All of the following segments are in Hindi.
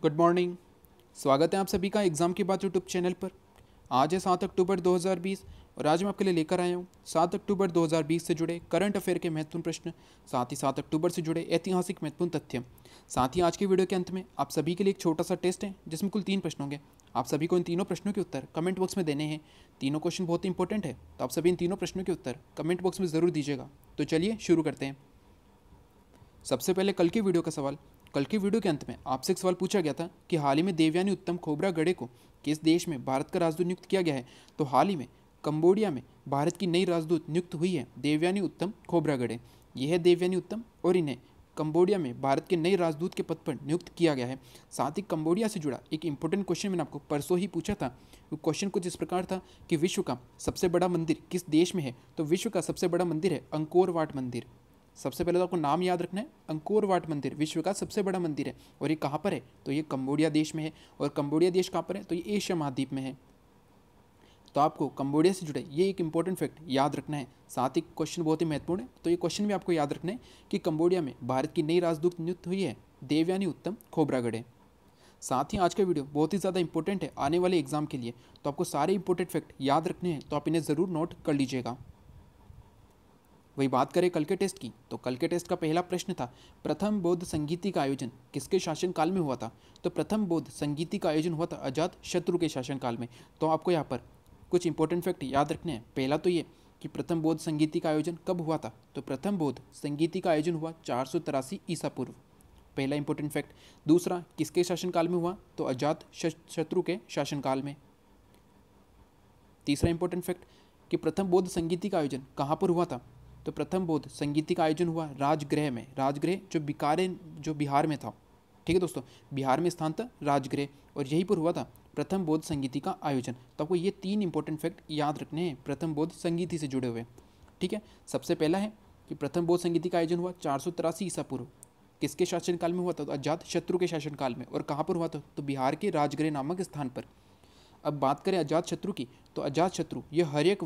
Good morning. स्वागत है आप सभी का एग्ज़ाम की बात यूट्यूब चैनल पर। आज है 7 अक्टूबर 2020 और आज मैं आपके लिए लेकर आया हूँ 7 अक्टूबर 2020 से जुड़े करंट अफेयर के महत्वपूर्ण प्रश्न, साथ ही 7 अक्टूबर से जुड़े ऐतिहासिक महत्वपूर्ण तथ्य। साथ ही आज की वीडियो के अंत में आप सभी के लिए एक छोटा सा टेस्ट है जिसमें कुल 3 प्रश्न होंगे। आप सभी को इन तीनों प्रश्नों के उत्तर कमेंट बॉक्स में देने हैं। तीनों क्वेश्चन बहुत ही इंपॉर्टेंट है, तो आप सभी इन तीनों प्रश्नों के उत्तर कमेंट बॉक्स में ज़रूर दीजिएगा। तो चलिए शुरू करते हैं। सबसे पहले कल की वीडियो का सवाल। कल की वीडियो के अंत में आपसे एक सवाल पूछा गया था कि हाल ही में देवयानी उत्तम खोब्रागडे को किस देश में भारत का राजदूत नियुक्त किया गया है। तो हाल ही में कंबोडिया में भारत की नई राजदूत नियुक्त हुई है देवयानी उत्तम खोब्रागडे। यह है देवयानी उत्तम और इन्हें कंबोडिया में भारत के नए राजदूत के पद पर नियुक्त किया गया है। साथ ही कंबोडिया से जुड़ा एक इंपॉर्टेंट क्वेश्चन मैंने आपको परसों ही पूछा था। वो क्वेश्चन कुछ इस प्रकार था कि विश्व का सबसे बड़ा मंदिर किस देश में है। तो विश्व का सबसे बड़ा मंदिर है अंकोर वाट मंदिर। सबसे पहले तो आपको नाम याद रखना है, अंकोर वाट मंदिर विश्व का सबसे बड़ा मंदिर है और ये कहाँ पर है। तो ये कंबोडिया देश में है। और कंबोडिया देश कहाँ पर है। तो ये एशिया महाद्वीप में है। तो आपको कंबोडिया से जुड़े ये एक इंपॉर्टेंट फैक्ट याद रखना है। साथ ही क्वेश्चन बहुत ही महत्वपूर्ण है, तो ये क्वेश्चन भी आपको याद रखना है कि कंबोडिया में भारत की नई राजदूत नियुक्त हुई है देवयानी उत्तम खोब्रागडे। साथ ही आज का वीडियो बहुत ही ज़्यादा इंपॉर्टेंट है आने वाले एग्जाम के लिए, तो आपको सारे इंपॉर्टेंट फैक्ट याद रखने हैं, तो आप इन्हें ज़रूर नोट कर लीजिएगा। वही बात करें कल के टेस्ट की, तो कल के टेस्ट का पहला प्रश्न था प्रथम बौद्ध संगीति का आयोजन किसके शासनकाल में हुआ था। तो प्रथम बौद्ध संगीति का आयोजन हुआ था अजात शत्रु के शासनकाल में। तो आपको यहाँ पर कुछ इंपॉर्टेंट फैक्ट याद रखने हैं। पहला तो ये कि प्रथम बौद्ध संगीति का आयोजन कब हुआ था। तो प्रथम बौद्ध संगीति का आयोजन हुआ 483 ईसा पूर्व, पहला इंपॉर्टेंट फैक्ट। दूसरा किसके शासनकाल में हुआ। तो अजात शत्रु के शासनकाल में। तीसरा इंपॉर्टेंट फैक्ट कि प्रथम बौद्ध संगीति का आयोजन कहाँ पर हुआ था। तो प्रथम बौद्ध संगीति का आयोजन हुआ राजगृह में। राजगृह जो बिहार में था। ठीक है दोस्तों, बिहार में स्थान था राजगृह और यहीं पर हुआ था प्रथम बौद्ध संगीति का आयोजन। तो आपको ये 3 इंपॉर्टेंट फैक्ट याद रखने हैं प्रथम बौद्ध संगीति से जुड़े हुए। ठीक है, सबसे पहला है कि प्रथम बौद्ध संगीति का आयोजन हुआ 483 ईसा पूर्व, किसके शासनकाल में हुआ था। तो अजात शत्रु के शासनकाल में। और कहाँ पर हुआ था। तो बिहार के राजगृह नामक स्थान पर। अब बात करें अजात शत्रु की, तो अजात शत्रु यह हर्यक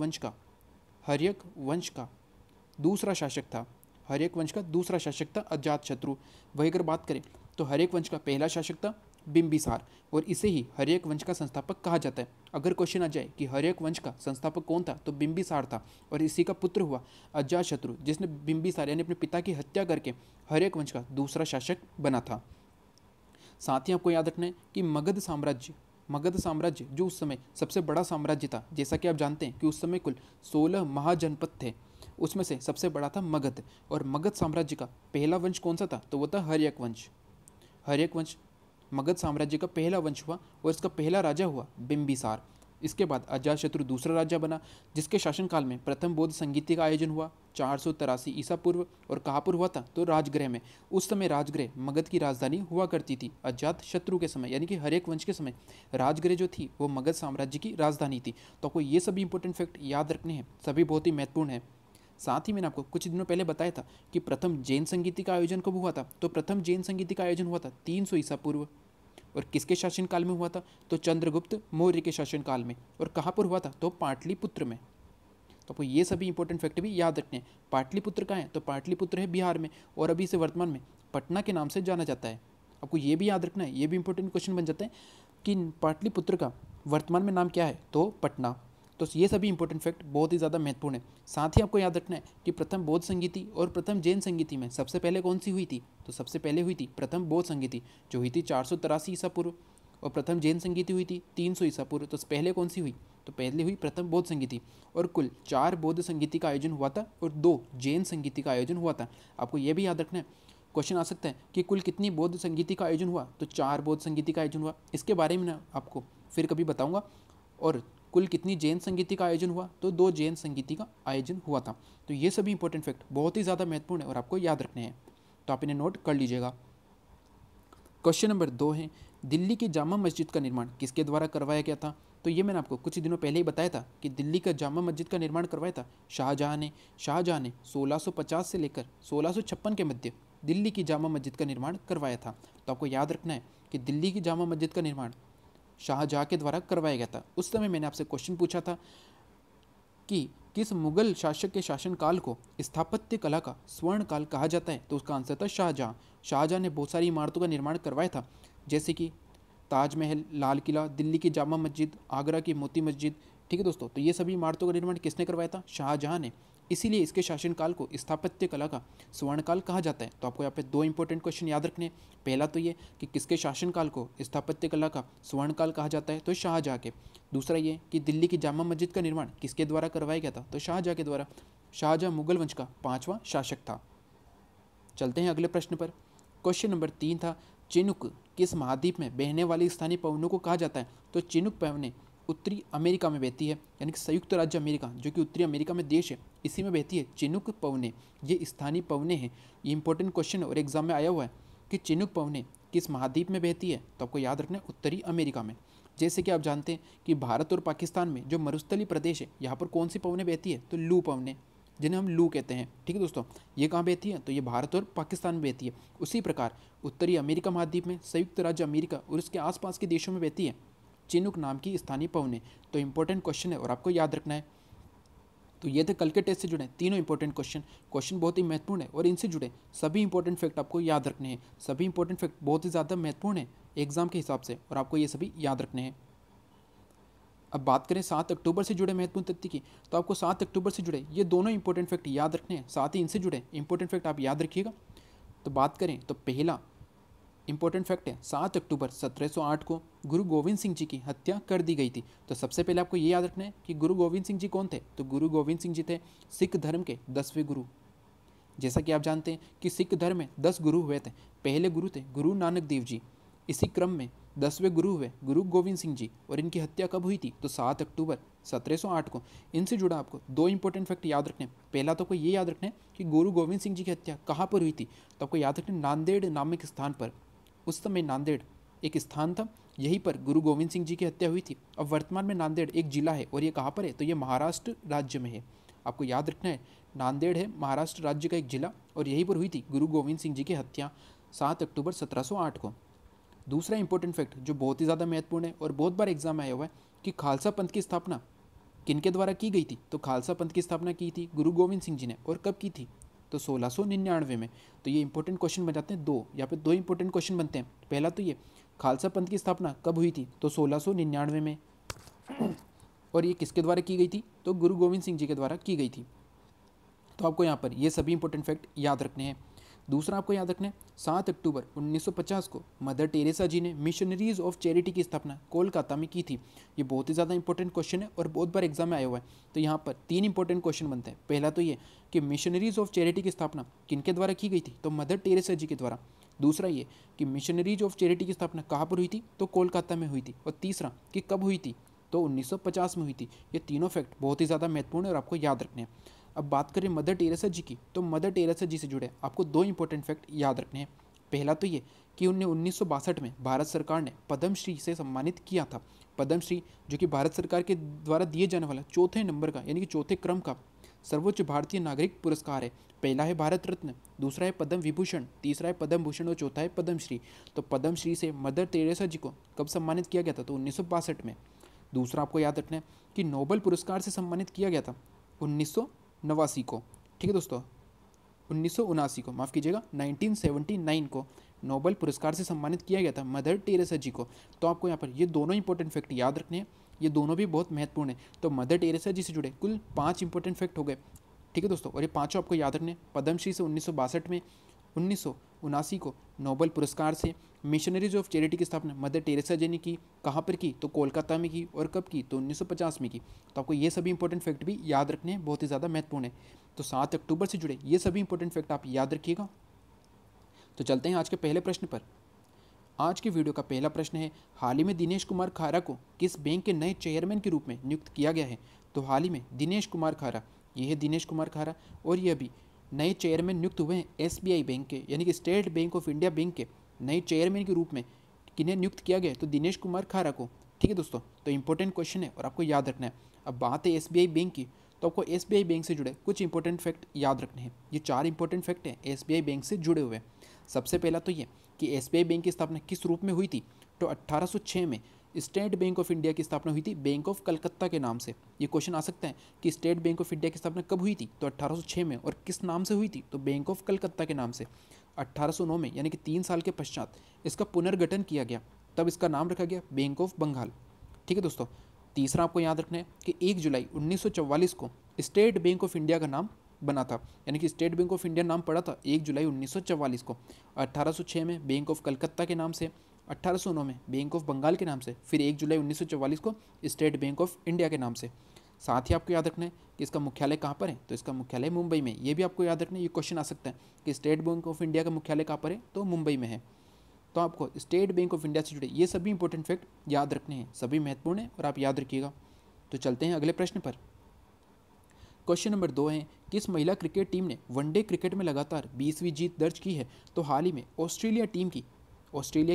वंश का दूसरा शासक था। हर्यक वंश का दूसरा शासक था अजात शत्रु। वही अगर बात करें तो हर्यक वंश का पहला शासक था बिंबिसार और इसे ही हर्यक वंश का संस्थापक कहा जाता है। अगर क्वेश्चन आ जाए कि हर्यक वंश का संस्थापक कौन था, तो बिंबिसार था और इसी का पुत्र हुआ अजात शत्रु, जिसने बिंबिसार यानी अपने पिता की हत्या करके हर्यक वंश का दूसरा शासक बना था। साथ ही आपको याद रखना है कि मगध साम्राज्य जो उस समय सबसे बड़ा साम्राज्य था। जैसा कि आप जानते हैं कि उस समय कुल 16 महाजनपद थे, उसमें से सबसे बड़ा था मगध। और मगध साम्राज्य का पहला वंश कौन सा था। तो वो था हर्यक वंश। हर्यक वंश मगध साम्राज्य का पहला वंश हुआ और इसका पहला राजा हुआ बिंबिसार। इसके बाद अजातशत्रु दूसरा राजा बना, जिसके शासनकाल में प्रथम बौद्ध संगीति का आयोजन हुआ 483 ईसा पूर्व। और कहाँ पर हुआ था। तो राजगृह में। उस समय राजगृह मगध की राजधानी हुआ करती थी। अजात शत्रु के समय यानी कि हर्यक वंश के समय राजगृह जो थी वो मगध साम्राज्य की राजधानी थी। तो आपको ये सभी इंपॉर्टेंट फैक्ट याद रखने हैं, सभी बहुत ही महत्वपूर्ण है। साथ ही मैंने आपको कुछ दिनों पहले बताया था कि प्रथम जैन संगीति का आयोजन कब हुआ था। तो प्रथम जैन संगीति का आयोजन हुआ था 300 ईसा पूर्व। और किसके शासनकाल में हुआ था। तो चंद्रगुप्त मौर्य के शासनकाल में। और कहाँ पर हुआ था। तो पाटलिपुत्र में। तो आपको ये सभी इंपॉर्टेंट फैक्ट भी याद रखने हैं। पाटलिपुत्र कहाँ है। तो पाटलिपुत्र है बिहार में और अभी इसे वर्तमान में पटना के नाम से जाना जाता है। आपको ये भी याद रखना है, ये भी इंपॉर्टेंट क्वेश्चन बन जाता है कि पाटलिपुत्र का वर्तमान में नाम क्या है। तो पटना। तो ये सभी इंपॉर्टेंट फैक्ट बहुत ही ज़्यादा महत्वपूर्ण है। साथ ही आपको याद रखना है कि प्रथम बौद्ध संगीति और प्रथम जैन संगीति में सबसे पहले कौन सी हुई थी। तो सबसे पहले हुई थी प्रथम बौद्ध संगीति जो हुई थी 483 ईसा पूर्व। और प्रथम जैन संगीति हुई थी 300 ईसा पूर्व। तो पहले कौन सी हुई। तो पहले हुई प्रथम बौद्ध संगीति। और कुल 4 बौद्ध संगीति का आयोजन हुआ था और 2 जैन संगीति का आयोजन हुआ था। आपको यह भी याद रखना है, क्वेश्चन आ सकता है कि कुल कितनी बौद्ध संगीति का आयोजन हुआ। तो 4 बौद्ध संगीति का आयोजन हुआ। इसके बारे में मैं आपको फिर कभी बताऊंगा। और कुल कितनी जैन संगीति का आयोजन हुआ। तो 2 जैन संगीति का आयोजन हुआ था। तो ये सभी इंपॉर्टेंट फैक्ट बहुत ही ज़्यादा महत्वपूर्ण है और आपको याद रखने हैं, तो आप इन्हें नोट कर लीजिएगा। क्वेश्चन नंबर 2 है दिल्ली की जामा मस्जिद का निर्माण किसके द्वारा करवाया गया था। तो ये मैंने आपको कुछ दिनों पहले ही बताया था कि दिल्ली का जामा मस्जिद का निर्माण करवाया था शाहजहाँ ने। 1650 से लेकर 1656 के मध्य दिल्ली की जामा मस्जिद का निर्माण करवाया था। तो आपको याद रखना है कि दिल्ली की जामा मस्जिद का निर्माण शाहजहाँ के द्वारा करवाया गया था। उस समय मैंने आपसे क्वेश्चन पूछा था कि किस मुगल शासक के शासनकाल को स्थापत्य कला का स्वर्ण काल कहा जाता है, तो उसका आंसर था शाहजहाँ। शाहजहाँ ने बहुत सारी इमारतों का निर्माण करवाया था, जैसे कि ताजमहल, लाल किला, दिल्ली की जामा मस्जिद, आगरा की मोती मस्जिद। ठीक है दोस्तों, तो ये सभी इमारतों का निर्माण किसने करवाया था? शाहजहाँ ने। इसीलिए इसके शासनकाल को स्थापत्य कला का स्वर्णकाल कहा जाता है। तो आपको यहाँ पे दो इंपॉर्टेंट क्वेश्चन याद रखने हैं। पहला तो ये कि किसके शासनकाल को स्थापत्य कला का स्वर्णकाल कहा जाता है, तो शाहजहाँ के। दूसरा ये कि दिल्ली की जामा मस्जिद का निर्माण किसके द्वारा करवाया गया था, तो शाहजहाँ के द्वारा। शाहजहाँ मुगल वंश का 5वां शासक था। चलते हैं अगले प्रश्न पर। क्वेश्चन नंबर 3 था, चिनुक किस महाद्वीप में बहने वाली स्थानीय पवनों को कहा जाता है, तो चिनुक पवनें उत्तरी अमेरिका में बहती है, यानी कि संयुक्त राज्य अमेरिका जो कि उत्तरी अमेरिका में देश है, इसी में बहती है चिनुक पवनें। ये स्थानीय पवनें हैं। ये इंपॉर्टेंट क्वेश्चन और एग्जाम में आया हुआ है कि चिनुक पवनें किस महाद्वीप में बहती है, तो आपको याद रखना है उत्तरी अमेरिका में। जैसे कि आप जानते हैं कि भारत और पाकिस्तान में जो मरुस्थलीय प्रदेश है, यहाँ पर कौन सी पवनें बहती है, तो लू पवनें, जिन्हें हम लू कहते हैं। ठीक है दोस्तों, ये कहाँ बहती है, तो ये भारत और पाकिस्तान में बहती है। उसी प्रकार उत्तरी अमेरिका महाद्वीप में संयुक्त राज्य अमेरिका और उसके आसपास के देशों में बहती है चिनुक नाम की स्थानीय पवनें। तो इंपॉर्टेंट क्वेश्चन है और आपको याद रखना है। तो ये थे कल के टेस्ट से जुड़े तीनों इंपॉर्टेंट क्वेश्चन बहुत ही महत्वपूर्ण है और इनसे जुड़े सभी इंपॉर्टेंट फैक्ट आपको याद रखने हैं। सभी इंपॉर्टेंट फैक्ट बहुत ही ज़्यादा महत्वपूर्ण है एग्जाम के हिसाब से और आपको ये सभी याद रखने हैं। अब बात करें 7 अक्टूबर से जुड़े महत्वपूर्ण तथ्य की, तो आपको 7 अक्टूबर से जुड़े ये दोनों इंपॉर्टेंट फैक्ट याद रखने हैं, साथ ही इनसे जुड़े इंपॉर्टेंट फैक्ट आप याद रखिएगा। तो बात करें तो पहला इंपॉर्टेंट फैक्ट है 7 अक्टूबर 1708 को गुरु गोविंद सिंह जी की हत्या कर दी गई थी। तो सबसे पहले आपको ये याद रखना है कि गुरु गोविंद सिंह जी कौन थे, तो गुरु गोविंद सिंह जी थे सिख धर्म के 10वें गुरु। जैसा कि आप जानते हैं कि सिख धर्म में 10 गुरु हुए थे। पहले गुरु थे गुरु नानक देव जी, इसी क्रम में 10वें गुरु हुए गुरु गोविंद सिंह जी, और इनकी हत्या कब हुई थी, तो 7 अक्टूबर 1708 को। इनसे जुड़ा आपको दो इंपॉर्टेंट फैक्ट याद रखने। पहला तो आपको ये याद रखना है कि गुरु गोविंद सिंह जी की हत्या कहाँ पर हुई थी, तो आपको याद रखना नांदेड़ नामक स्थान पर। उस समय नांदेड़ एक स्थान था, यहीं पर गुरु गोविंद सिंह जी की हत्या हुई थी। अब वर्तमान में नांदेड़ एक जिला है और ये कहाँ पर है, तो ये महाराष्ट्र राज्य में है। आपको याद रखना है नांदेड़ है महाराष्ट्र राज्य का एक जिला और यहीं पर हुई थी गुरु गोविंद सिंह जी की हत्या 7 अक्टूबर 1708 को। दूसरा इंपॉर्टेंट फैक्ट जो बहुत ही ज़्यादा महत्वपूर्ण है और बहुत बार एग्जाम में आया हुआ है कि खालसा पंथ की स्थापना किनके द्वारा की गई थी, तो खालसा पंथ की स्थापना की थी गुरु गोविंद सिंह जी ने, और कब की थी, तो 1699 में। तो ये इंपॉर्टेंट क्वेश्चन बन जाते हैं दो, यहाँ पे दो इंपॉर्टेंट क्वेश्चन बनते हैं। पहला तो ये खालसा पंथ की स्थापना कब हुई थी, तो 1699 में, और ये किसके द्वारा की गई थी, तो गुरु गोविंद सिंह जी के द्वारा की गई थी। तो आपको यहाँ पर ये सभी इंपॉर्टेंट फैक्ट याद रखने हैं। दूसरा आपको याद रखना है 7 अक्टूबर 1950 को मदर टेरेसा जी ने मिशनरीज ऑफ चैरिटी की स्थापना कोलकाता में की थी। ये बहुत ही ज़्यादा इंपॉर्टेंट क्वेश्चन है और बहुत बार एग्जाम में आया हुआ है। तो यहाँ पर तीन इंपॉर्टेंट क्वेश्चन बनते हैं। पहला तो ये कि मिशनरीज ऑफ चैरिटी की स्थापना किनके द्वारा की गई थी, तो मदर टेरेसा जी के द्वारा। दूसरा ये कि मिशनरीज ऑफ चैरिटी की स्थापना कहाँ पर हुई थी, तो कोलकाता में हुई थी। और तीसरा कि कब हुई थी, तो 1950 में हुई थी। ये तीनों फैक्ट बहुत ही ज़्यादा महत्वपूर्ण है और आपको याद रखने हैं। अब बात करें मदर टेरेसा जी की, तो मदर टेरेसा जी से जुड़े आपको दो इंपॉर्टेंट फैक्ट याद रखने हैं। पहला तो ये कि उन्हें 1962 में भारत सरकार ने पद्मश्री से सम्मानित किया था। पद्मश्री जो कि भारत सरकार के द्वारा दिए जाने वाला चौथे नंबर का यानी कि चौथे क्रम का सर्वोच्च भारतीय नागरिक पुरस्कार है। पहला है भारत रत्न, दूसरा है पद्म विभूषण, तीसरा है पद्म भूषण और चौथा है पद्मश्री। तो पद्मश्री से मदर टेरेसा जी को कब सम्मानित किया गया था, तो 1962 में। दूसरा आपको याद रखना है कि नोबेल पुरस्कार से सम्मानित किया गया था 1989 को। ठीक है दोस्तों, 1979 को, माफ़ कीजिएगा 1979 को नोबेल पुरस्कार से सम्मानित किया गया था मदर टेरेसा जी को। तो आपको यहाँ पर ये दोनों इंपॉर्टेंट फैक्ट याद रखने हैं, ये दोनों भी बहुत महत्वपूर्ण है। तो मदर टेरेसा जी से जुड़े कुल 5 इंपॉर्टेंट फैक्ट हो गए। ठीक है दोस्तों, और ये पाँचों आपको याद रखने। पद्मश्री से 1962 में, 1979 को नोबेल पुरस्कार से, मिशनरीज ऑफ चैरिटी की स्थापना मदर टेरेसा जी ने की, कहाँ पर की, तो कोलकाता में की, और कब की, तो 1950 में की। तो आपको ये सभी इंपॉर्टेंट फैक्ट भी याद रखने हैं, बहुत ही ज़्यादा महत्वपूर्ण है। तो 7 अक्टूबर से जुड़े ये सभी इंपॉर्टेंट फैक्ट आप याद रखिएगा। तो चलते हैं आज के पहले प्रश्न पर। आज के वीडियो का पहला प्रश्न है, हाल ही में दिनेश कुमार खारा को किस बैंक के नए चेयरमैन के रूप में नियुक्त किया गया है। तो हाल ही में दिनेश कुमार खारा, ये है दिनेश कुमार खारा, और ये अभी नए चेयरमैन नियुक्त हुए हैं SBI बैंक के, यानी कि state bank of India bank के नए चेयरमैन के रूप में किन्हें नियुक्त किया गया है, तो दिनेश कुमार खारा को। ठीक है दोस्तों, तो इंपॉर्टेंट क्वेश्चन है और आपको याद रखना है। अब बात है SBI बैंक की, तो आपको SBI बैंक से जुड़े कुछ इंपॉर्टेंट फैक्ट याद रखने हैं। ये 4 इंपॉर्टेंट फैक्ट हैं SBI बैंक से जुड़े हुए। सबसे पहला तो ये कि SBI बैंक की स्थापना किस रूप में हुई थी, तो 1806 में स्टेट बैंक ऑफ इंडिया की स्थापना हुई थी बैंक ऑफ कलकत्ता के नाम से। ये क्वेश्चन आ सकता है कि स्टेट बैंक ऑफ इंडिया की स्थापना कब हुई थी, तो 1806 में, और किस नाम से हुई थी, तो बैंक ऑफ कलकत्ता के नाम से। 1809 में यानी कि 3 साल के पश्चात इसका पुनर्गठन किया गया, तब इसका नाम रखा गया बैंक ऑफ बंगाल। ठीक है दोस्तों। तीसरा आपको याद रखना है कि 1 जुलाई 1944 को स्टेट बैंक ऑफ इंडिया का नाम बना था, यानी कि स्टेट बैंक ऑफ इंडिया नाम पड़ा था 1 जुलाई 1944 को। 1806 में बैंक ऑफ कलकत्ता के नाम से, 1809 में बैंक ऑफ बंगाल के नाम से, फिर 1 जुलाई 1944 को स्टेट बैंक ऑफ इंडिया के नाम से। साथ ही आपको याद रखना है कि इसका मुख्यालय कहाँ पर है, तो इसका मुख्यालय मुंबई में। ये भी आपको याद रखना है, ये क्वेश्चन आ सकता है कि स्टेट बैंक ऑफ इंडिया का मुख्यालय कहाँ पर है, तो मुंबई में है। तो आपको स्टेट बैंक ऑफ इंडिया से जुड़े ये सभी इंपॉर्टेंट फैक्ट याद रखने हैं, सभी महत्वपूर्ण हैं और आप याद रखिएगा। तो चलते हैं अगले प्रश्न पर। क्वेश्चन नंबर 2 है, किस महिला क्रिकेट टीम ने वनडे क्रिकेट में लगातार 20वीं जीत दर्ज की है, तो हाल ही में ऑस्ट्रेलिया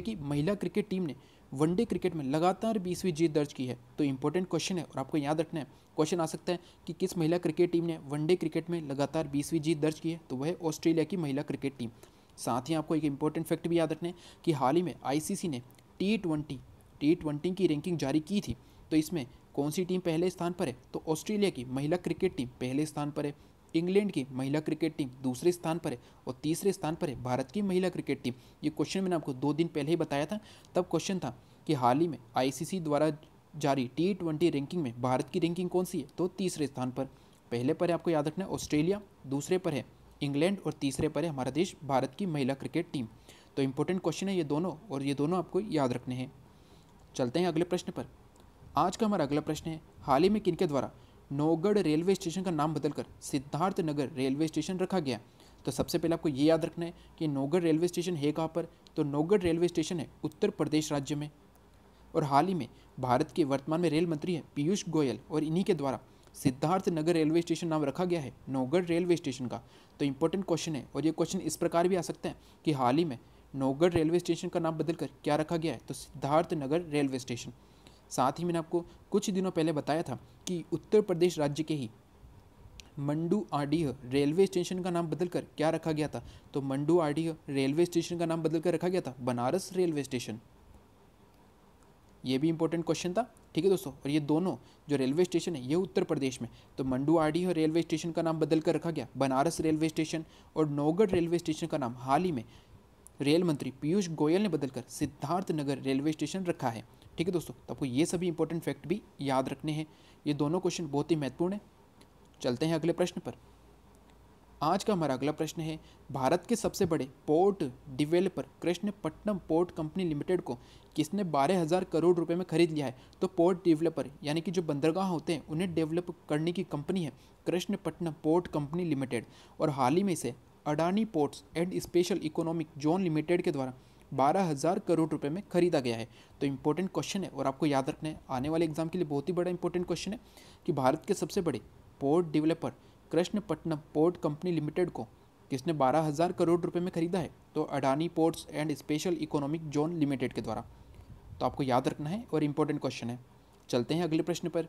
की महिला क्रिकेट टीम ने वनडे क्रिकेट में लगातार 20वीं जीत दर्ज की है। तो इंपॉर्टेंट क्वेश्चन है और आपको याद रखना है। क्वेश्चन आ सकता है कि किस महिला क्रिकेट टीम ने वनडे क्रिकेट में लगातार 20वीं जीत दर्ज की है, तो वह है ऑस्ट्रेलिया की महिला क्रिकेट टीम। साथ ही आपको एक इंपॉर्टेंट फैक्ट भी याद रखना है कि हाल ही में आईसीसी ने टी20 की रैंकिंग जारी की थी, तो इसमें कौन सी टीम पहले स्थान पर है, तो ऑस्ट्रेलिया की महिला क्रिकेट टीम पहले स्थान पर है, इंग्लैंड की महिला क्रिकेट टीम दूसरे स्थान पर है, और तीसरे स्थान पर है भारत की महिला क्रिकेट टीम। ये क्वेश्चन मैंने आपको 2 दिन पहले ही बताया था। तब क्वेश्चन था कि हाल ही में आईसीसी द्वारा जारी टी20 रैंकिंग में भारत की रैंकिंग कौन सी है, तो तीसरे स्थान पर। पहले पर है आपको याद रखना है ऑस्ट्रेलिया, दूसरे पर है इंग्लैंड, और तीसरे पर है हमारा देश भारत की महिला क्रिकेट टीम। तो इंपॉर्टेंट क्वेश्चन है ये दोनों, और ये दोनों आपको याद रखने हैं। चलते हैं अगले प्रश्न पर। आज का हमारा अगला प्रश्न है, हाल ही में किनके द्वारा नौगढ़ रेलवे स्टेशन का नाम बदलकर सिद्धार्थ नगर रेलवे स्टेशन रखा गया। तो सबसे पहले आपको ये याद रखना है कि नौगढ़ रेलवे स्टेशन है कहाँ पर, तो नौगढ़ रेलवे स्टेशन है उत्तर प्रदेश राज्य में। और हाल ही में भारत के वर्तमान में रेल मंत्री हैं पीयूष गोयल, और इन्हीं के द्वारा सिद्धार्थ नगर रेलवे स्टेशन नाम रखा गया है नौगढ़ रेलवे स्टेशन का। तो इंपॉर्टेंट क्वेश्चन है, और ये क्वेश्चन इस प्रकार भी आ सकते हैं कि हाल ही में नौगढ़ रेलवे स्टेशन का नाम बदलकर क्या रखा गया है, तो सिद्धार्थ नगर रेलवे स्टेशन। साथ ही मैंने आपको कुछ दिनों पहले बताया था कि उत्तर प्रदेश राज्य के ही मंडुआडीह रेलवे स्टेशन का नाम बदलकर क्या रखा गया था, तो मंडुआडीह रेलवे स्टेशन का नाम बदलकर रखा गया था बनारस रेलवे स्टेशन। ये भी इंपॉर्टेंट क्वेश्चन था। ठीक है दोस्तों। और ये दोनों जो रेलवे स्टेशन है ये उत्तर प्रदेश में, तो मंडुआडीह रेलवे स्टेशन का नाम बदलकर रखा गया बनारस रेलवे स्टेशन, और नौगढ़ रेलवे स्टेशन का नाम हाल ही में रेल मंत्री पीयूष गोयल ने बदलकर सिद्धार्थ नगर रेलवे स्टेशन रखा है। ठीक है दोस्तों। तो आपको ये सभी इंपॉर्टेंट फैक्ट भी याद रखने हैं। ये दोनों क्वेश्चन बहुत ही महत्वपूर्ण है। चलते हैं अगले प्रश्न पर। आज का हमारा अगला प्रश्न है, भारत के सबसे बड़े port developer Krishnapatnam port company limited को किसने 12,000 करोड़ रुपए में खरीद लिया है। तो पोर्ट डेवलपर यानी कि जो बंदरगाह होते हैं उन्हें डेवलप करने की कंपनी है कृष्णपट्टनम पोर्ट कंपनी लिमिटेड, और हाल ही में इसे Adani ports and special economic zone limited के द्वारा 12,000 करोड़ रुपए में खरीदा गया है। तो इंपॉर्टेंट क्वेश्चन है और आपको याद रखना है, आने वाले एग्जाम के लिए बहुत ही बड़ा इंपॉर्टेंट क्वेश्चन है कि भारत के सबसे बड़े port developer Krishnapatnam port company limited को किसने 12,000 करोड़ रुपए में खरीदा है, तो Adani ports and special economic zone limited के द्वारा। तो आपको याद रखना है और इंपॉर्टेंट क्वेश्चन है। चलते हैं अगले प्रश्न पर।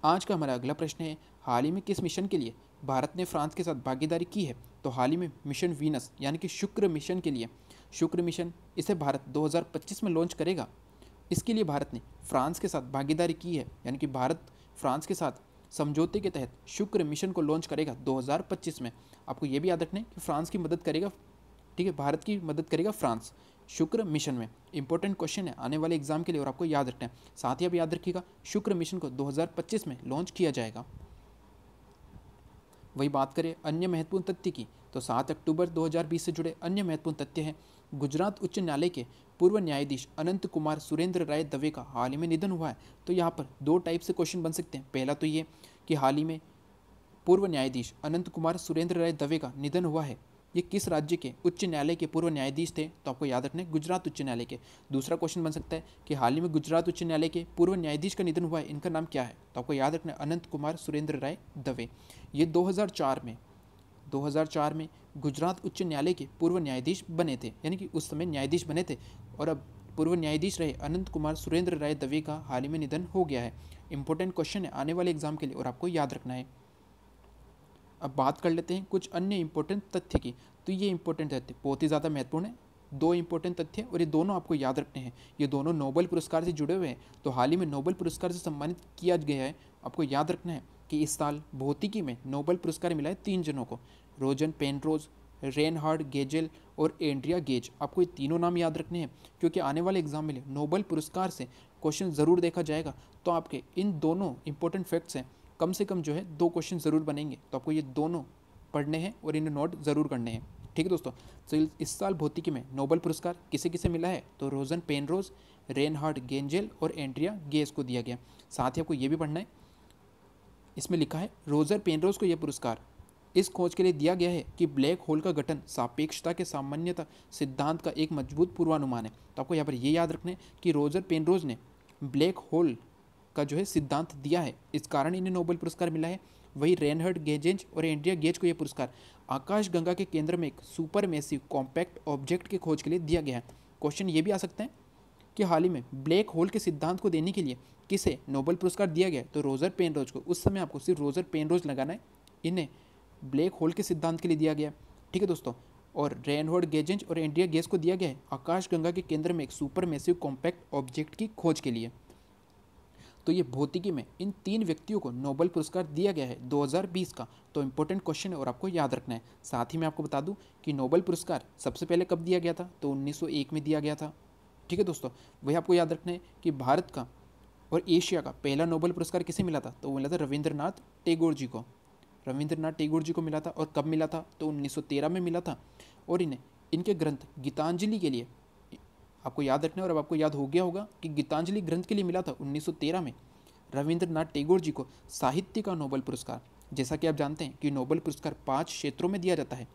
आज का हमारा अगला प्रश्न है, हाल ही में किस मिशन के लिए भारत ने फ्रांस के साथ भागीदारी की है। तो हाल ही में मिशन वीनस यानी कि शुक्र मिशन के लिए, शुक्र मिशन इसे भारत 2025 में लॉन्च करेगा। इसके लिए भारत ने फ्रांस के साथ भागीदारी की है, यानी कि भारत फ्रांस के साथ समझौते के तहत शुक्र मिशन को लॉन्च करेगा 2025 में। आपको ये भी याद रखना है कि फ्रांस की मदद करेगा, ठीक है, भारत की मदद करेगा फ्रांस शुक्र मिशन में। इंपॉर्टेंट क्वेश्चन है आने वाले एग्जाम के लिए और आपको याद रखना है। साथ ही आप याद रखिएगा शुक्र मिशन को 2025 में लॉन्च किया जाएगा। वही बात करें अन्य महत्वपूर्ण तथ्य की, तो 7 अक्टूबर 2020 से जुड़े अन्य महत्वपूर्ण तथ्य हैं, गुजरात उच्च न्यायालय के पूर्व न्यायाधीश अनंत कुमार सुरेंद्र राय दवे का हाल ही में निधन हुआ है। तो यहाँ पर 2 टाइप से क्वेश्चन बन सकते हैं। पहला तो ये कि हाल ही में पूर्व न्यायाधीश अनंत कुमार सुरेंद्र राय दवे का निधन हुआ है, ये किस राज्य के उच्च न्यायालय के पूर्व न्यायाधीश थे, तो आपको याद रखना है गुजरात उच्च न्यायालय के। दूसरा क्वेश्चन बन सकता है कि हाल ही में गुजरात उच्च न्यायालय के पूर्व न्यायाधीश का निधन हुआ है, इनका नाम क्या है, तो आपको याद रखना है अनंत कुमार सुरेंद्र राय दवे। ये 2004 में गुजरात उच्च न्यायालय के पूर्व न्यायाधीश बने थे, यानी कि उस समय न्यायाधीश बने थे और अब पूर्व न्यायाधीश रहे अनंत कुमार सुरेंद्र राय दवे का हाल ही में निधन हो गया है। इंपॉर्टेंट क्वेश्चन है आने वाले एग्जाम के लिए और आपको याद रखना है। अब बात कर लेते हैं कुछ अन्य इंपॉर्टेंट तथ्य की। तो ये इंपॉर्टेंट तथ्य बहुत ही ज़्यादा महत्वपूर्ण है, दो इंपॉर्टेंट तथ्य और ये दोनों आपको याद रखने हैं। ये दोनों नोबेल पुरस्कार से जुड़े हुए हैं। तो हाल ही में नोबेल पुरस्कार से सम्मानित किया गया है। आपको याद रखना है कि इस साल भौतिकी में नोबेल पुरस्कार मिला है 3 जनों को, रोजन पेनरोज, रेनहार्ड गेजेल और एंड्रिया गेज। आपको ये तीनों नाम याद रखने हैं, क्योंकि आने वाले एग्जाम में नोबेल पुरस्कार से क्वेश्चन ज़रूर देखा जाएगा। तो आपके इन दोनों इंपॉर्टेंट फैक्ट्स हैं, कम से कम जो है 2 क्वेश्चन ज़रूर बनेंगे। तो आपको ये दोनों पढ़ने हैं और इन्हें नोट ज़रूर करने हैं। ठीक है दोस्तों, तो इस साल भौतिकी में नोबेल पुरस्कार किसे किसे मिला है, तो रोजन पेनरोज, रेनहार्ड गेंजेल और एंड्रिया गेज को दिया गया। साथ ही आपको ये भी पढ़ना है, इसमें लिखा है रोजर पेनरोज को यह पुरस्कार इस खोज के लिए दिया गया है कि ब्लैक होल का गठन सापेक्षता के सामान्यता सिद्धांत का एक मजबूत पूर्वानुमान है। तो आपको यहाँ पर ये याद रखना है कि रोजर पेनरोज ने ब्लैक होल का जो है सिद्धांत दिया है, इस कारण इन्हें नोबेल पुरस्कार मिला है। वही रेनहार्ड गेजेंज और एंड्रिया गेज को यह पुरस्कार आकाशगंगा के केंद्र में एक सुपर मैसिव कॉम्पैक्ट ऑब्जेक्ट की खोज के लिए दिया गया है। क्वेश्चन ये भी आ सकता है कि हाल ही में ब्लैक होल के सिद्धांत को देने के लिए किसे नोबेल पुरस्कार दिया गया, तो रोजर पेनरोज को। उस समय आपको सिर्फ रोजर पेनरोज लगाना है, इन्हें ब्लैक होल के सिद्धांत के लिए दिया गया। ठीक है दोस्तों, और रेनहार्ड गेजेंज और एंड्रिया गेज को दिया गया है आकाशगंगा के केंद्र में एक सुपर मैसिव कॉम्पैक्ट ऑब्जेक्ट की खोज के लिए। तो ये भौतिकी में इन 3 व्यक्तियों को नोबेल पुरस्कार दिया गया है 2020 का। तो इंपॉर्टेंट क्वेश्चन है और आपको याद रखना है। साथ ही मैं आपको बता दूं कि नोबेल पुरस्कार सबसे पहले कब दिया गया था, तो 1901 में दिया गया था। ठीक है दोस्तों, वही आपको याद रखना है कि भारत का और एशिया का पहला नोबेल पुरस्कार किसे मिला था, तो वो मिला था रविंद्रनाथ टैगोर जी को। रविंद्रनाथ टैगोर जी को मिला था। और कब मिला था, तो 1913 में मिला था। और इन्हें इनके ग्रंथ गीतांजलि के लिए, आपको याद रखना है और अब आपको याद हो गया होगा कि गीतांजलि ग्रंथ के लिए मिला था 1913 में रविंद्रनाथ टैगोर जी को साहित्य का नोबेल पुरस्कार। जैसा कि आप जानते हैं कि नोबेल पुरस्कार 5 क्षेत्रों में दिया जाता है।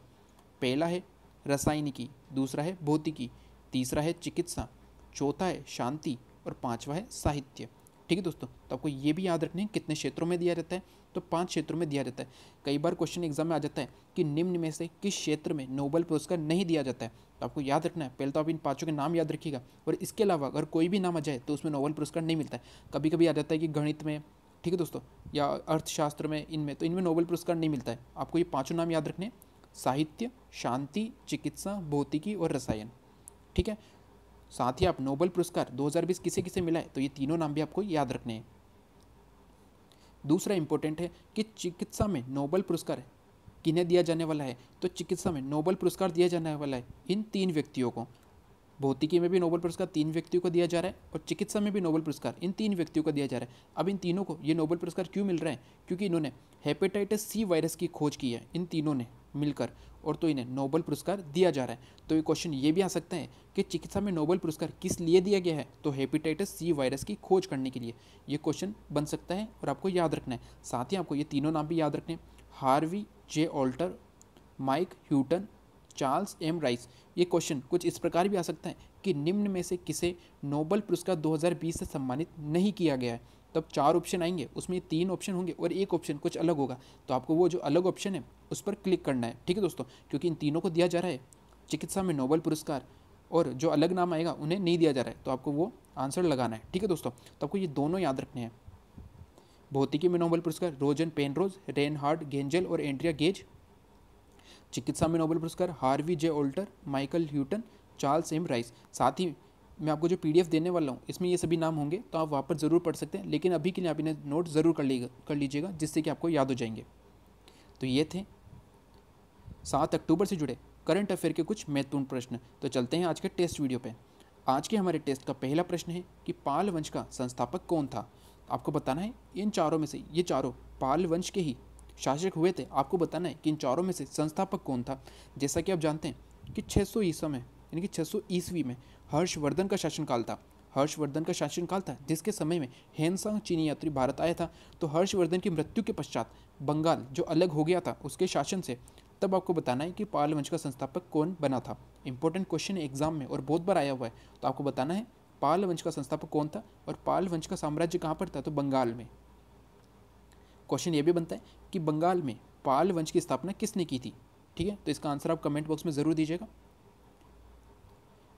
पहला है रसायनिकी, दूसरा है भौतिकी, तीसरा है चिकित्सा, चौथा है शांति और 5वां है साहित्य। ठीक है दोस्तों, तो आपको ये भी याद रखना है कितने क्षेत्रों में दिया जाता है, तो 5 क्षेत्रों में दिया जाता है। कई बार क्वेश्चन एग्जाम में आ जाता है कि निम्न में से किस क्षेत्र में नोबेल पुरस्कार नहीं दिया जाता है। तो आपको याद रखना है, पहले तो आप इन 5 के नाम याद रखिएगा, और इसके अलावा अगर कोई भी नाम आ जाए तो उसमें नोबेल पुरस्कार नहीं मिलता है। कभी कभी आ जाता है कि गणित में, ठीक है दोस्तों, या अर्थशास्त्र में, इनमें नोबेल पुरस्कार नहीं मिलता है। आपको ये 5 नाम याद रखने, साहित्य, शांति, चिकित्सा, भौतिकी और रसायन। ठीक है, साथ ही आप नोबेल पुरस्कार 2020 किसे किसे मिला है, तो ये तीनों नाम भी आपको याद रखने हैं। दूसरा इंपॉर्टेंट है कि चिकित्सा में नोबेल पुरस्कार किन्हें दिया जाने वाला है, तो चिकित्सा में नोबेल पुरस्कार दिया जाने वाला है इन 3 व्यक्तियों को। भौतिकी में भी नोबेल पुरस्कार 3 व्यक्तियों को दिया जा रहा है और चिकित्सा में भी नोबेल पुरस्कार इन 3 व्यक्तियों को दिया जा रहा है। अब इन तीनों को ये नोबेल पुरस्कार क्यों मिल रहा है, क्योंकि इन्होंने हेपेटाइटिस सी वायरस की खोज की है, इन तीनों ने मिलकर, और तो इन्हें नोबेल पुरस्कार दिया जा रहा है। तो ये क्वेश्चन ये भी आ सकता है कि चिकित्सा में नोबेल पुरस्कार किस लिए दिया गया है, तो हेपेटाइटिस सी वायरस की खोज करने के लिए। ये क्वेश्चन बन सकता है और आपको याद रखना है। साथ ही आपको ये तीनों नाम भी याद रखने हैं, Harvey J Alter, Mike Houghton, Charles M Rice. ये क्वेश्चन कुछ इस प्रकार भी आ सकता है कि निम्न में से किसे नोबेल पुरस्कार 2020 से सम्मानित नहीं किया गया है। तब 4 ऑप्शन आएंगे, उसमें 3 ऑप्शन होंगे और एक ऑप्शन कुछ अलग होगा। तो आपको वो जो अलग ऑप्शन है उस पर क्लिक करना है। ठीक है दोस्तों, क्योंकि इन तीनों को दिया जा रहा है चिकित्सा में नोबेल पुरस्कार, और जो अलग नाम आएगा उन्हें नहीं दिया जा रहा है, तो आपको वो आंसर लगाना है। ठीक है दोस्तों, तो आपको ये दोनों याद रखने हैं। भौतिकी में नोबेल पुरस्कार रोजन पेनरोज, रेनहार्ड गेंजेल और एंड्रिया गेज। चिकित्सा में नोबेल पुरस्कार Harvey J Alter, Michael Houghton, Charles M Rice. साथ ही मैं आपको जो PDF देने वाला हूँ इसमें ये सभी नाम होंगे, तो आप वहाँ पर ज़रूर पढ़ सकते हैं, लेकिन अभी के लिए आप इन्हें नोट ज़रूर कर लीजिएगा, जिससे कि आपको याद हो जाएंगे। तो ये थे 7 अक्टूबर से जुड़े करंट अफेयर के कुछ महत्वपूर्ण प्रश्न। तो चलते हैं आज के टेस्ट वीडियो पे। आज के हमारे टेस्ट का पहला प्रश्न है कि पाल वंश का संस्थापक कौन था। आपको बताना है इन चारों में से, ये चारों पाल वंश के ही शासक हुए थे। आपको बताना है कि इन चारों में से संस्थापक कौन था। जैसा कि आप जानते हैं कि 600 ईसा में, यानी कि 600 ईस्वी में हर्षवर्धन का शासनकाल था। हर्षवर्धन का शासनकाल था जिसके समय में हेनसांग चीनी यात्री भारत आया था। तो हर्षवर्धन की मृत्यु के पश्चात बंगाल जो अलग हो गया था उसके शासन से, तब आपको बताना है कि पाल वंश का संस्थापक कौन बना था। इंपॉर्टेंट क्वेश्चन है एग्जाम में और बहुत बार आया हुआ है। तो आपको बताना है पाल वंश का संस्थापक कौन था और पाल वंश का साम्राज्य कहाँ पर था, तो बंगाल में। क्वेश्चन ये भी बनता है कि बंगाल में पाल वंश की स्थापना किसने की थी। ठीक है, तो इसका आंसर आप कमेंट बॉक्स में ज़रूर दीजिएगा।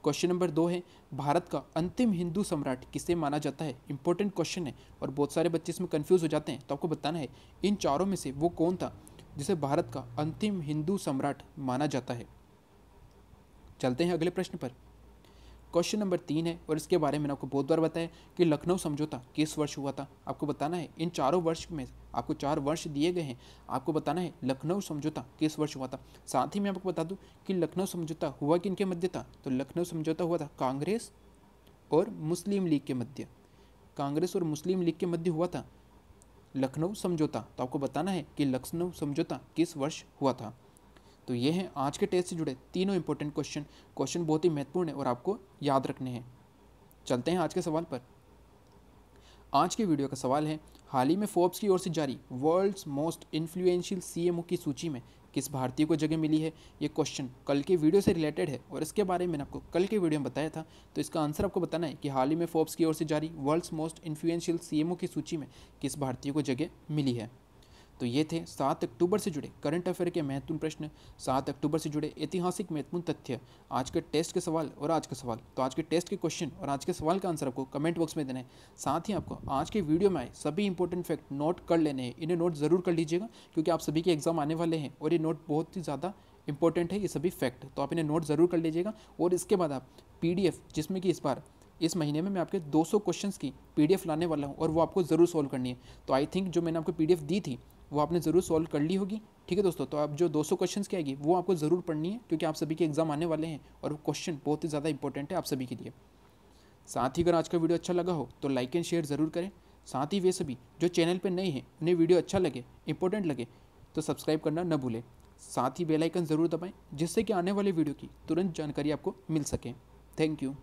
क्वेश्चन नंबर 2 है भारत का अंतिम हिंदू सम्राट किसे माना जाता है। इंपॉर्टेंट क्वेश्चन है और बहुत सारे बच्चे इसमें कंफ्यूज हो जाते हैं। तो आपको बताना है इन चारों में से वो कौन था जिसे भारत का अंतिम हिंदू सम्राट माना जाता है। चलते हैं अगले प्रश्न पर। क्वेश्चन नंबर 3 है और इसके बारे में आपको बहुत बार बताया कि लखनऊ समझौता किस वर्ष हुआ था। आपको बताना है इन चारों वर्ष में, आपको 4 वर्ष दिए गए हैं, आपको बताना है लखनऊ समझौता किस वर्ष हुआ था। साथ ही मैं आपको बता दूं कि लखनऊ समझौता हुआ किनके मध्य था, तो लखनऊ समझौता हुआ था कांग्रेस और मुस्लिम लीग के मध्य। कांग्रेस और मुस्लिम लीग के मध्य हुआ था लखनऊ समझौता। तो आपको बताना है कि लखनऊ समझौता किस वर्ष हुआ था। तो ये हैं आज के टेस्ट से जुड़े तीनों इंपॉर्टेंट क्वेश्चन बहुत ही महत्वपूर्ण है और आपको याद रखने हैं। चलते हैं आज के सवाल पर। आज के वीडियो का सवाल है, हाल ही में फोर्ब्स की ओर से जारी वर्ल्ड्स मोस्ट इन्फ्लुएंशियल सीएमओ की सूची में किस भारतीय को जगह मिली है। ये क्वेश्चन कल के वीडियो से रिलेटेड है और इसके बारे में मैंने आपको कल के वीडियो में बताया था। तो इसका आंसर आपको बताना है कि हाल ही में फोर्ब्स की ओर से जारी वर्ल्ड्स मोस्ट इन्फ्लुएंशियल सीएमओ की सूची में किस भारतीय को जगह मिली है। तो ये थे 7 अक्टूबर से जुड़े करंट अफेयर के महत्वपूर्ण प्रश्न, 7 अक्टूबर से जुड़े ऐतिहासिक महत्वपूर्ण तथ्य, आज के टेस्ट के सवाल और आज का सवाल। तो आज के टेस्ट के क्वेश्चन और आज के सवाल का आंसर आपको कमेंट बॉक्स में देना है। साथ ही आपको आज के वीडियो में आए सभी इंपॉर्टेंट फैक्ट नोट कर लेने हैं। इन्हें नोट ज़रूर कर लीजिएगा क्योंकि आप सभी के एग्जाम आने वाले हैं और ये नोट बहुत ही ज़्यादा इंपॉर्टेंट है, ये सभी फैक्ट। तो आप इन्हें नोट ज़रूर कर लीजिएगा और इसके बाद आप PDF, जिसमें कि इस महीने में मैं आपके 200 क्वेश्चंस की PDF लाने वाला हूँ और वो आपको ज़रूर सॉल्व करनी है। तो आई थिंक जो मैंने आपको PDF दी थी वो आपने ज़रूर सॉल्व कर ली होगी। ठीक है दोस्तों, तो आप जो 200 क्वेश्चंस की आएगी वो आपको ज़रूर पढ़नी है क्योंकि आप सभी के एग्जाम आने वाले हैं और वो क्वेश्चन बहुत ही ज़्यादा इंपॉर्टेंट है आप सभी के लिए। साथ ही अगर आज का वीडियो अच्छा लगा हो तो लाइक एंड शेयर ज़रूर करें। साथ ही वे सभी जो चैनल पर नए हैं, उन्हें वीडियो अच्छा लगे, इंपॉर्टेंट लगे तो सब्सक्राइब करना न भूलें। साथ ही बेल आइकन ज़रूर दबाएं जिससे कि आने वाले वीडियो की तुरंत जानकारी आपको मिल सके। Thank you.